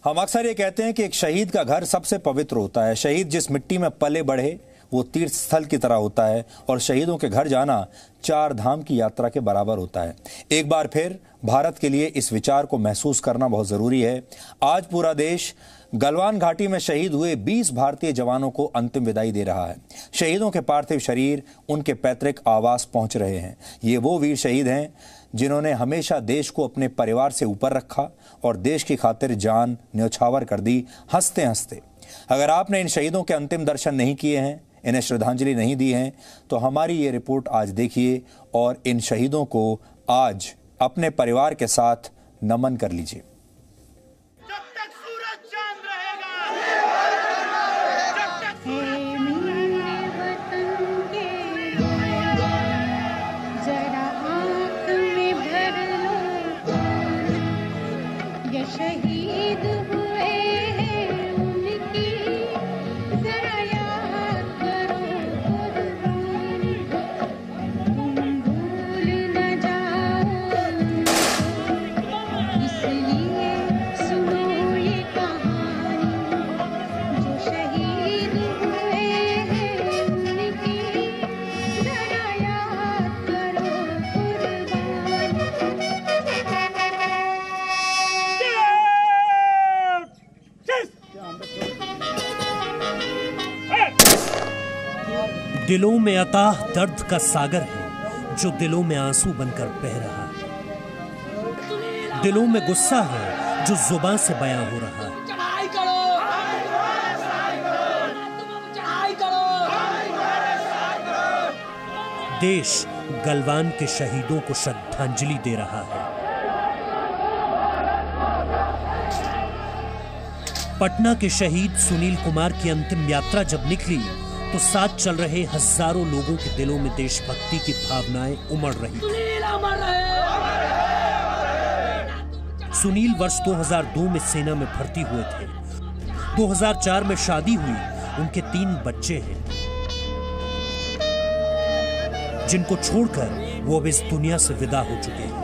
हम अक्सर ये कहते हैं कि एक शहीद का घर सबसे पवित्र होता है। शहीद जिस मिट्टी में पले बढ़े वो तीर्थ स्थल की तरह होता है और शहीदों के घर जाना 4 धाम की यात्रा के बराबर होता है। एक बार फिर भारत के लिए इस विचार को महसूस करना बहुत जरूरी है। आज पूरा देश गलवान घाटी में शहीद हुए 20 भारतीय जवानों को अंतिम विदाई दे रहा है। शहीदों के पार्थिव शरीर उनके पैतृक आवास पहुंच रहे हैं। ये वो वीर शहीद हैं जिन्होंने हमेशा देश को अपने परिवार से ऊपर रखा और देश की खातिर जान न्यौछावर कर दी हंसते हंसते। अगर आपने इन शहीदों के अंतिम दर्शन नहीं किए हैं, इन्हें श्रद्धांजलि नहीं दी है, तो हमारी ये रिपोर्ट आज देखिए और इन शहीदों को आज अपने परिवार के साथ नमन कर लीजिए। शहीद हुए हैं उनकी जरा याद करो कुर्बानी, तुम भूल न जाओ, इसलिए सुनो ये कहानी। जो शहीद हुए हैं उनकी जरा याद करो कुर्बानी। दिलों में अथाह दर्द का सागर है जो दिलों में आंसू बनकर बह रहा है। दिलों में गुस्सा है जो जुबान से बयां हो रहा है। देश गलवान के शहीदों को श्रद्धांजलि दे रहा है। पटना के शहीद सुनील कुमार की अंतिम यात्रा जब निकली तो साथ चल रहे हजारों लोगों के दिलों में देशभक्ति की भावनाएं उमड़ रही। सुनील वर्ष 2002 में सेना में भर्ती हुए थे। 2004 में शादी हुई, उनके 3 बच्चे हैं जिनको छोड़कर वो अब इस दुनिया से विदा हो चुके हैं।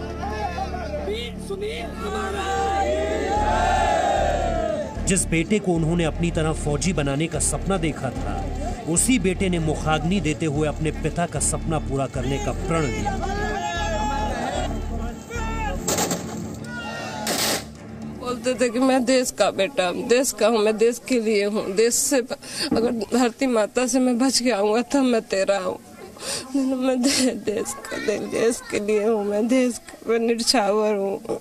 जिस बेटे को उन्होंने अपनी तरह फौजी बनाने का सपना देखा था, उसी बेटे ने मुखाग्नि देते हुए अपने पिता का सपना पूरा करने का प्रण लिया। बोलते थे कि मैं देश का बेटा, देश का हूँ, मैं देश के लिए हूँ। देश से अगर धरती माता से मैं बच के आऊंगा तब मैं तेरा हूँ। मैं देश के लिए हूँ, मैं देश का निछावर हूँ।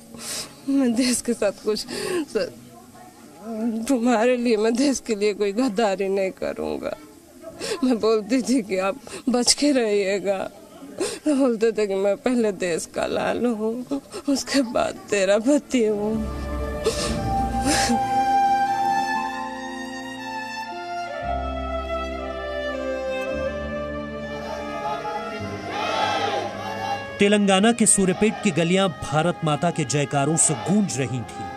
मैं देश के साथ कुछ तुम्हारे लिए, मैं देश के लिए कोई गद्दारी नहीं करूँगा। मैं बोलती थी कि आप बच के रहिएगा। तो बोलते थे कि मैं पहले देश का लाल हूँ, उसके बाद तेरा पति हूँ। तेलंगाना के सूर्यपेट की गलियां भारत माता के जयकारों से गूंज रही थीं।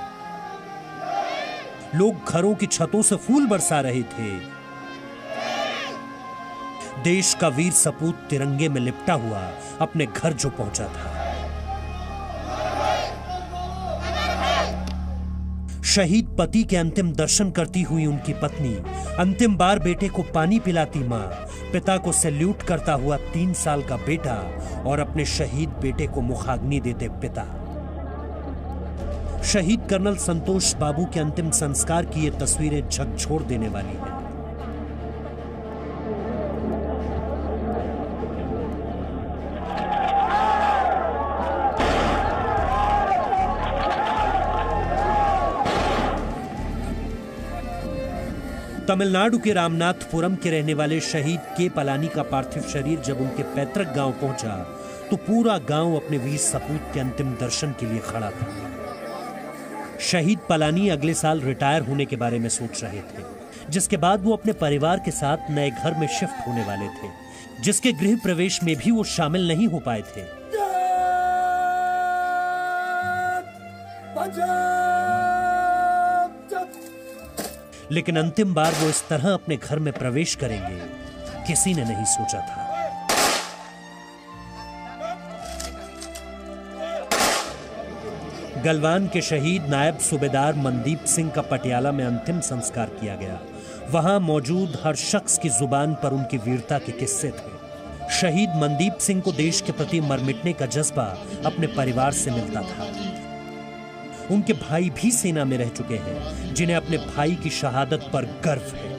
लोग घरों की छतों से फूल बरसा रहे थे। देश का वीर सपूत तिरंगे में लिपटा हुआ अपने घर जो पहुंचा था। शहीद पति के अंतिम दर्शन करती हुई उनकी पत्नी अंतिम बार बेटे को पानी पिलाती मां, पिता को सैल्यूट करता हुआ 3 साल का बेटा और अपने शहीद बेटे को मुखाग्नि देते पिता। शहीद कर्नल संतोष बाबू के अंतिम संस्कार की ये तस्वीरें झकझोर देने वाली हैं। तमिलनाडु के रामनाथपुरम के रहने वाले शहीद के पलानी का पार्थिव शरीर जब उनके पैतृक गांव पहुंचा तो पूरा गांव अपने वीर सपूत के अंतिम दर्शन के लिए खड़ा था। शहीद पलानी अगले साल रिटायर होने के बारे में सोच रहे थे, जिसके बाद वो अपने परिवार के साथ नए घर में शिफ्ट होने वाले थे, जिसके गृह प्रवेश में भी वो शामिल नहीं हो पाए थे। लेकिन अंतिम बार वो इस तरह अपने घर में प्रवेश करेंगे, किसी ने नहीं सोचा था। गलवान के शहीद नायब सूबेदार मनदीप सिंह का पटियाला में अंतिम संस्कार किया गया। वहां मौजूद हर शख्स की जुबान पर उनकी वीरता के किस्से थे। शहीद मनदीप सिंह को देश के प्रति मर मिटने का जज्बा अपने परिवार से मिलता था। उनके भाई भी सेना में रह चुके हैं, जिन्हें अपने भाई की शहादत पर गर्व है,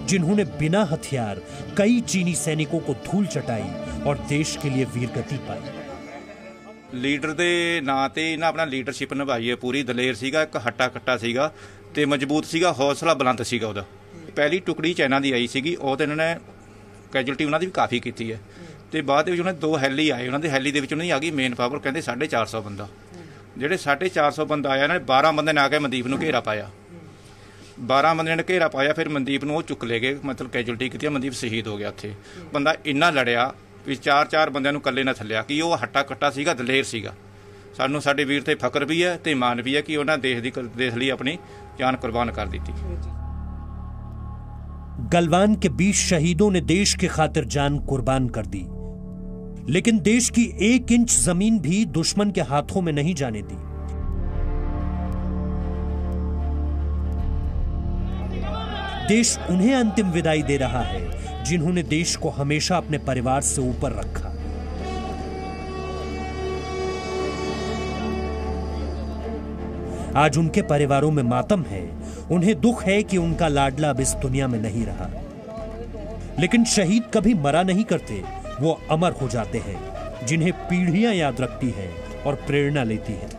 जिन्होंने बिना हथियार कई चीनी सैनिकों को धूल चटाई और देश के लिए वीरगति पाई। ਲੀਡਰ ਦੇ ਨਾਂ ਤੇ ਇਹਨਾਂ ਆਪਣਾ ਲੀਡਰਸ਼ਿਪ ਨਿਭਾਈ ਹੈ ਪੂਰੀ। ਦਲੇਰ ਸੀਗਾ, ਇੱਕ ਹੱਟਾ ਕੱਟਾ ਸੀਗਾ ਤੇ ਮਜ਼ਬੂਤ ਸੀਗਾ, ਹੌਸਲਾ ਬੁਲੰਦ ਸੀਗਾ ਉਹਦਾ। ਪਹਿਲੀ ਟੁਕੜੀ ਚਾਈਨਾ ਦੀ ਆਈ ਸੀਗੀ, ਉਹ ਤੇ ਇਹਨਾਂ ਨੇ ਕੈਜੁਅਲਟੀ ਉਹਨਾਂ ਦੀ ਵੀ ਕਾਫੀ ਕੀਤੀ ਹੈ। ਤੇ ਬਾਅਦ ਦੇ ਵਿੱਚ ਉਹਨਾਂ 2 ਹੈਲੀ ਆਏ, ਉਹਨਾਂ ਦੇ ਹੈਲੀ ਦੇ ਵਿੱਚ ਉਹਨਾਂ ਦੀ ਆ ਗਈ ਮੇਨ ਪਾਵਰ, ਕਹਿੰਦੇ 450 ਬੰਦਾ। ਜਿਹੜੇ 450 ਬੰਦਾ ਆਇਆ, ਇਹਨਾਂ ਨੇ 12 ਬੰਦੇ ਨੇ ਆ ਕੇ ਮਨਦੀਪ ਨੂੰ ਘੇਰਾ ਪਾਇਆ। 12 ਬੰਦਿਆਂ ਨੇ ਘੇਰਾ ਪਾਇਆ, ਫਿਰ ਮਨਦੀਪ ਨੂੰ ਉਹ ਚੁੱਕ ਲੈ ਗਏ, ਮਤਲਬ ਕੈਜੁਅਲਟੀ ਕੀਤੀ। ਮਨਦੀਪ ਸ਼ਹੀਦ ਹੋ ਗਿਆ ਉੱਥੇ। ਬੰਦਾ ਇੰਨਾ ਲੜਿਆ ਵੀ 4 ਬੰਦਿਆਂ ਨੂੰ ਇਕੱਲੇ ਨਾ ਥੱਲਿਆ ਕਿ ਉਹ ਹੱਟਾ ਕੱਟਾ ਸੀਗਾ, ਦਲੇਰ ਸੀਗਾ। ਸਾਨੂੰ ਸਾਡੇ ਵੀਰ ਤੇ ਫਖਰ ਵੀ ਹੈ ਤੇ ਮਾਣ ਵੀ ਹੈ ਕਿ ਉਹਨਾਂ ਦੇਸ਼ ਲਈ ਆਪਣੀ ਜਾਨ कुर्बान कर दी थी। गलवान के 20 शहीदों ने देश की खातिर जान कुर्बान कर दी, लेकिन देश की 1 इंच जमीन भी दुश्मन के हाथों में नहीं जाने दी। देश उन्हें अंतिम विदाई दे रहा है जिन्होंने देश को हमेशा अपने परिवार से ऊपर रखा। आज उनके परिवारों में मातम है, उन्हें दुख है कि उनका लाडला अब इस दुनिया में नहीं रहा। लेकिन शहीद कभी मरा नहीं करते, वो अमर हो जाते हैं, जिन्हें पीढ़ियां याद रखती हैं और प्रेरणा लेती हैं।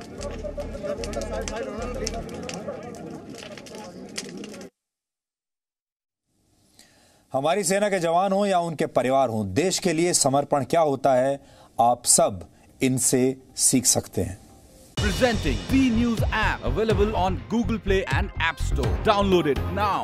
हमारी सेना के जवान हों या उनके परिवार हों, देश के लिए समर्पण क्या होता है, आप सब इनसे सीख सकते हैं। Presenting B News app, available on Google Play and App Store. Download it now.